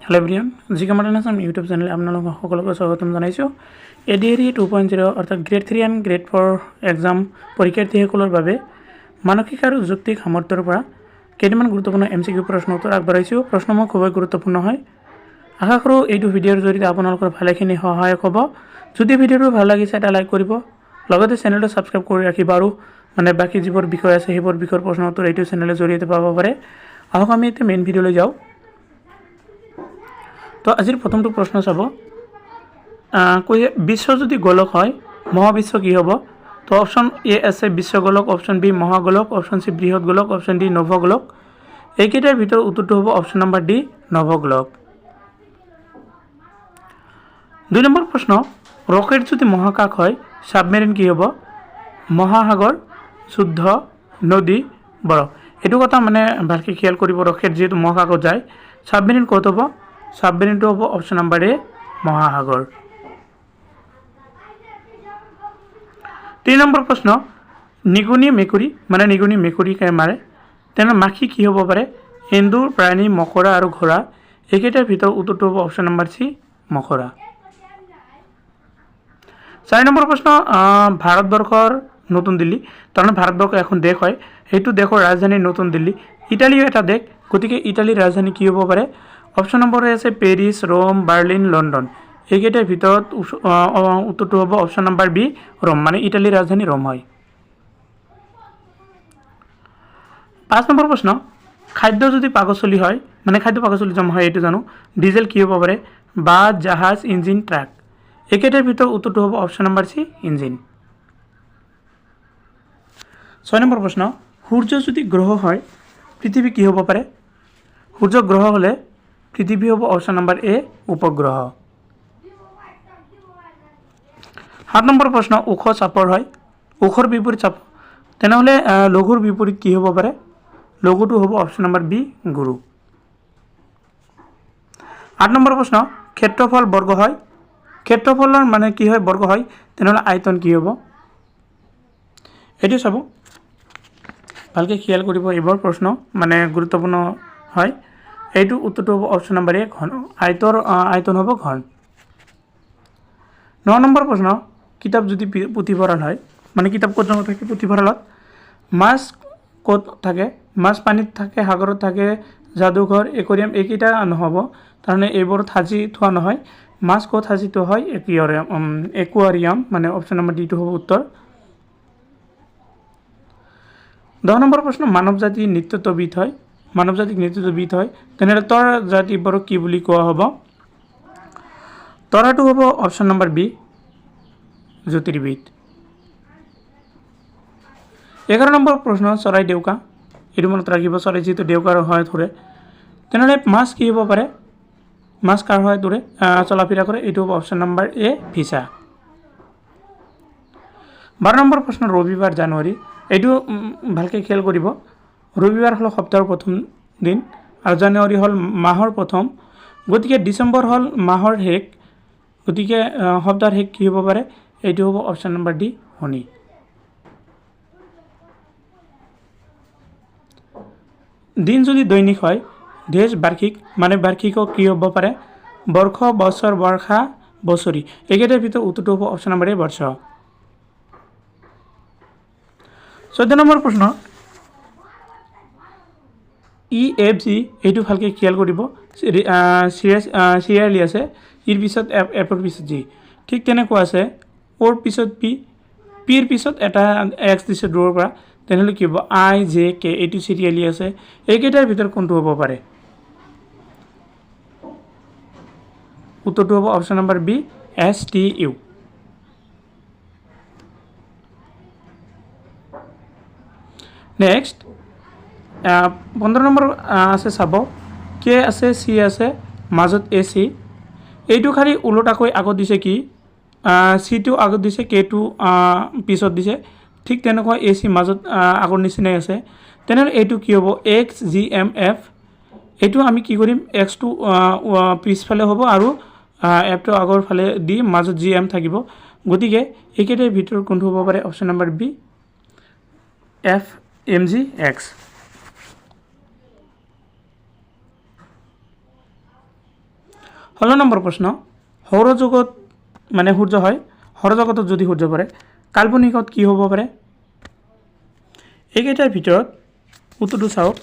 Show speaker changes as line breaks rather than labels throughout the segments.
Hello everyone जी कमार्टन YouTube channel आपलोक सकलोके स्वागतम जानाइছোঁ ADARE 2.0 अर्थात grade 3 and grade 4 exam परीक्षार्थीসকলৰ বাবে মানসিক আৰু যুক্তিক সামৰ্থ্যৰ পৰা কেইটামান গুৰুত্বপূৰ্ণ MCQ প্ৰশ্ন উত্তৰ আগবঢ়াইছোঁ। প্ৰশ্নসমূহ খুবেই গুৰুত্বপূৰ্ণ হয়। আশা কৰোঁ এইটো ভিডিঅ'ৰ জৰিয়তে আপোনালোকৰ ভালেখিনি সহায়ক হ'ব। যদি ভিডিঅ'টো ভাল লাগিছে এটা লাইক কৰিব, লগতে চেনেলটো সাবস্ক্ৰাইব কৰি ৰাখিব আৰু বাকি যিবোৰ বিষয় আছে সেইবোৰ বিষয়ৰ প্ৰশ্ন উত্তৰ এইটো চেনেলৰ জৰিয়তে পাব পাৰে। আহক আমি এতিয়া মেইন ভিডিঅ'লৈ যাওঁ। তো আজিৰ প্ৰথমটো প্ৰশ্ন চাব, বিশ্ব যদি গোলক হয় মহাবিশ্ব কি হ'ব? তো অপশন এ আছে বিশ্বগোলক, অপশন বি মহাগোলক, অপশন সি বৃহৎ গোলক, অপশন ডি নভগোলক। এইকেইটাৰ ভিতৰত উত্তৰটো হ'ব অপশন নম্বৰ ডি নভগোলক। 2 নম্বৰ প্ৰশ্ন, ৰকেট যদি মহাকাশ হয় সাবমেৰিন কি হ'ব? মহাসাগৰ, যুদ্ধ, নদী, বৰফ। এইটো কথা ভালকৈ খেয়াল কৰিব। ৰকেট যেহেতু মহাকাশত যায়, সাবমেৰিন ক'ত হ'ব? সাবমেৰিনটো হ'ব অপশন নম্বৰ এ মহাসাগৰ। 3 নম্বৰ প্ৰশ্ন, নিগনি মেকুৰীকে মাৰে তেনে মাখি কি হ'ব পাৰে? এন্দুৰ, প্ৰাণী, মকৰা আৰু ঘোঁৰা। এইকেইটাৰ ভিতৰত উত্তৰটো হ'ব অপশন নম্বৰ সি মকৰা। 4 নম্বৰ প্ৰশ্ন, ভাৰতবৰ্ষৰ নতুন দিল্লী, তাৰমানে ভাৰতবৰ্ষ এখন দেশ হয়, সেইটো দেশৰ ৰাজধানী নতুন দিল্লী। ইটালীও এটা দেশ, গতিকে ইটালীৰ ৰাজধানী কি হ'ব পাৰে? অপশন নম্বৰ এ আছে পেৰিছ, ৰোম, বাৰ্লিন, লণ্ডন। এইকেইটাৰ ভিতৰত উত্তৰটো হ'ব অপশন নম্বৰ বি ৰোম, ইটালীৰ ৰাজধানী ৰোম হয়। 5 নম্বৰ প্ৰশ্ন, খাদ্য যদি পাকস্থলী হয় খাদ্য পাকস্থলী জমা হয় এইটো জানো। ডিজেল কি হ'ব পাৰে? বাছ, জাহাজ, ইঞ্জিন, ট্ৰাক। এইকেইটাৰ ভিতৰত উত্তৰটো হ'ব অপশন নম্বৰ সি ইঞ্জিন। 6 নম্বৰ প্ৰশ্ন, সূৰ্য যদি গ্ৰহ হয় পৃথিৱী কি হ'ব পাৰে? সূৰ্য গ্ৰহ হ'লে পৃথিৱী হ'ব অপশন নম্বৰ এ উপগ্ৰহ। 7 নম্বৰ প্ৰশ্ন, ওখ চাপৰ হয়, ওখৰ বিপৰীত চাপ তেনেহ'লে লঘুৰ বিপৰীত কি হ'ব পাৰে? লঘুটো হ'ব অপশন নম্বৰ বি গুৰু। 8 নম্বৰ প্ৰশ্ন, ক্ষেত্ৰফল বৰ্গ হয়, ক্ষেত্ৰফলৰ কি হয়? বৰ্গ হয়, তেনেহ'লে আয়তন কি হ'ব? এইটো চাব, ভালকৈ খেয়াল কৰিব। এইবোৰ প্ৰশ্ন গুৰুত্বপূৰ্ণ হয়। এইটো উত্তৰটো হ'ব অপশন নম্বৰ এ ঘন, আয়তন হ'ব ঘন। 9 নম্বৰ প্ৰশ্ন, কিতাপ যদি পুথিভঁৰাল হয় কিতাপ ক'ত জমা থাকে? পুথিভঁৰালত। মাছ ক'ত থাকে? মাছ পানীত থাকে, সাগৰত থাকে, যাদুঘৰ, একুৱাৰিয়াম। এইকেইটা নহ'ব, তাৰমানে এইবোৰত সাজি থোৱা নহয়। মাছ ক'ত সাজি থোৱা হয়? একুৱাৰিয়াম, অপশন নম্বৰ ডিটো হ'ব উত্তৰ। 10 নম্বৰ প্ৰশ্ন, মানৱ জাতিক নৃতত্ববিদ হয় তেনেহ'লে তৰা জাতিবোৰক কি বুলি কোৱা হ'ব? তৰাটো হ'ব অপশন নম্বৰ বি জ্যোতিৰ্বিদ। 11 নম্বৰ প্ৰশ্ন, চৰাই ডেউকা, এইটো মনত ৰাখিব। চৰাই যিহেতু ডেউকাৰ সহায়ত উৰে, তেনেহ'লে মাছ কি হ'ব পাৰে? মাছ কাৰ সহায়ত উৰে চলা ফিৰা কৰে? এইটো হ'ব অপশন নম্বৰ এ ভিছা। 12 নম্বৰ প্ৰশ্ন, ৰবিবাৰ জানুৱাৰী, এইটো ভালকৈ খেয়াল কৰিব। ৰবিবাৰ হ'ল সপ্তাহৰ প্ৰথম দিন আৰু জানুৱাৰী হ'ল মাহৰ প্ৰথম, গতিকে ডিচেম্বৰ হ'ল মাহৰ শেষ, গতিকে সপ্তাহৰ শেষ কি হ'ব পাৰে? এইটো হ'ব অপশন নম্বৰ ডি শনি। দিন যদি দৈনিক হয়, দেশ বাৰ্ষিক বাৰ্ষিকক কি হ'ব পাৰে? বৰ্ষ, বছৰ, বৰ্ষা, বছৰি। এইকেইটাৰ ভিতৰত উত্তৰটো হ'ব অপশন নম্বৰ এ বৰ্ষ। 14 নম্বৰ প্ৰশ্ন, EFG, এইটো ভালকৈ খেয়াল কৰিব। চিৰিয়ালি আছে, ইৰ পিছত এফৰ পিছত জি, ঠিক তেনেকুৱা আছে অ'ৰ পিছত পি, পিৰ পিছত এটা এক্স দিছে দূৰৰ পৰা, তেনেহ'লে কি হ'ব? IJK, এইটো চিৰিয়ালি আছে। এইকেইটাৰ ভিতৰত কোনটো হ'ব পাৰে? উত্তৰটো হ'ব option number B STU। Next 15 number আছে চাব, কে আছে, চি আছে, মাজত AC। এইটো খালি ওলোটাকৈ আগত দিছে কি? চিটো আগত দিছে, কেটো পিছত দিছে, ঠিক তেনেকুৱা AC মাজত আগৰ নিচিনাই আছে। তেনেহ'লে এইটো কি হ'ব? XGMF। এইটো আমি কি কৰিম? এক্সটো পিছফালে হ'ব আৰু এফটো আগৰ ফালে দি মাজত GM থাকিব, গতিকে এইকেইটাৰ ভিতৰত কোনটো হ'ব পাৰে? Option number B FMGX। 16 number প্ৰশ্ন সৌৰজগত মানে সূৰ্য হয় সৌৰজগতত যদি সূৰ্য পৰে কাল্পনিকত কি হ'ব পাৰে এইকেইটাৰ ভিতৰত উত্তৰটো চাওক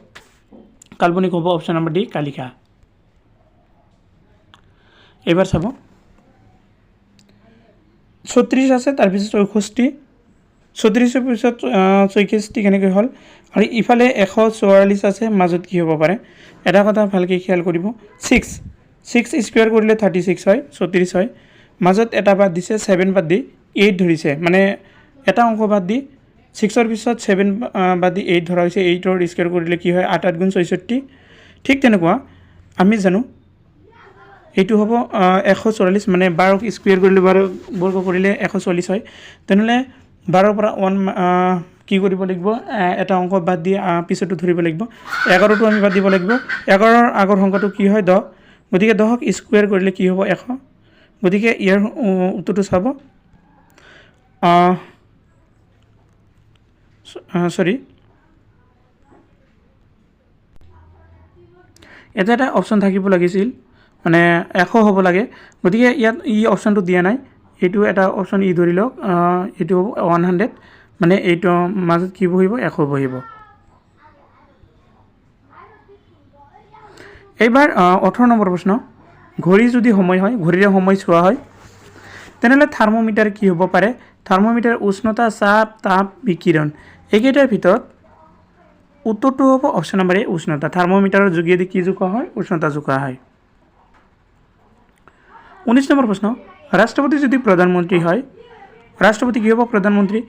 কাল্পনিক হ'ব অপশ্যন নম্বৰ ডি কালিকা এবাৰ চাব 36 আছে তাৰপিছত 64 34 পিছত 64 কেনেকৈ হ'ল আৰু ইফালে 144 আছে মাজত কি হ'ব পাৰে এটা কথা ভালকৈ খেয়াল কৰিব 6 স্কোয়াৰ কৰিলে 36 হয় 34 হয় মাজত এটা বাদ দিছে 7 বাদ দি 8 ধৰিছে মানে এটা অংক বাদ দি 6 পিছত 7 বাদ দি 8 ধৰা হৈছে 8 স্কোয়াৰ কৰিলে কি হয় 8 গুণ 64 ঠিক তেনেকুৱা আমি জানো এইটো হ'ব 144 মানে 12 স্কোয়াৰ কৰিলে 12 বৰ্গ কৰিলে 144 হয় তেনেহ'লে 12 পৰা 1 কি কৰিব লাগিব এটা অংক বাদ দি পিছতো ধৰিব লাগিব 11টো আমি বাদ দিব লাগিব 11ৰ আগৰ সংখ্যাটো কি হয় 10 গতিকে 10ক স্কোয়াৰ কৰিলে কি হ'ব 100 গতিকে ইয়াৰ উত্তৰটো চাব সৰি এটা অপশ্যন থাকিব লাগিছিল মানে 100 হ'ব লাগে গতিকে ইয়াত অপশ্যনটো দিয়া নাই এইটো এটা অপশ্যন ধৰি লওক এইটো হ'ব 100 মানে এইটো মাজত কি বহিব 100 বহিব এইবাৰ 18 নম্বৰ প্ৰশ্ন ঘড়ী যদি সময় হয় ঘড়ীৰে সময় চোৱা হয় তেনেহ'লে থাৰ্মোমিটাৰ কি হ'ব পাৰে থাৰ্মোমিটাৰ উষ্ণতা চাপ তাপ বিকিৰণ এইকেইটাৰ ভিতৰত উত্তৰটো হ'ব অপশ্যন নম্বৰ এ উষ্ণতা থাৰ্মোমিটাৰৰ যোগেদি কি জোখা হয় উষ্ণতা জোখা হয় 19 নম্বৰ প্ৰশ্ন ৰাষ্ট্ৰপতি যদি প্ৰধানমন্ত্ৰী হয় ৰাষ্ট্ৰপতি কি হ'ব প্ৰধানমন্ত্ৰী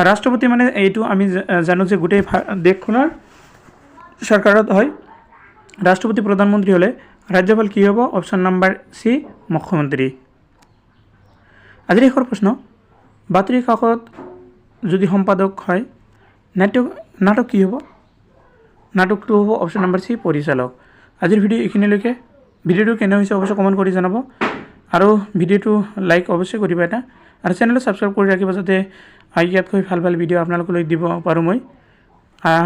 ৰাষ্ট্ৰপতি মানে এইটো আমি জানো যে গোটেই দেশখনৰ চৰকাৰত হয় ৰাষ্ট্ৰপতি প্ৰধানমন্ত্ৰী হ'লে ৰাজ্যপাল কি হ'ব অপশ্যন নম্বৰ সি মুখ্যমন্ত্ৰী আজিৰ শেষৰ প্ৰশ্ন বাতৰি কাকত যদি সম্পাদক হয় নাটক কি হ'ব নাটকটো হ'ব অপশ্যন নম্বৰ সি পৰিচালক আজিৰ ভিডিঅ' এইখিনিলৈকে ভিডিঅ'টো কেনে হৈছে অৱশ্যে কমেণ্ট কৰি জনাব আৰু ভিডিঅ'টো লাইক অৱশ্যই কৰিবা এটা আৰু চেনেলটো ছাবস্ক্ৰাইব কৰি ৰাখিব যাতে ইয়াতকৈ ভাল ভাল ভিডিঅ' আপোনালোকলৈ দিব পাৰোঁ মই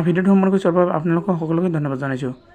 ভিডিঅ'টো সম্পূৰ্ণকৈ চোৱাৰ বাবে আপোনালোকক সকলোকে ধন্যবাদ জনাইছোঁ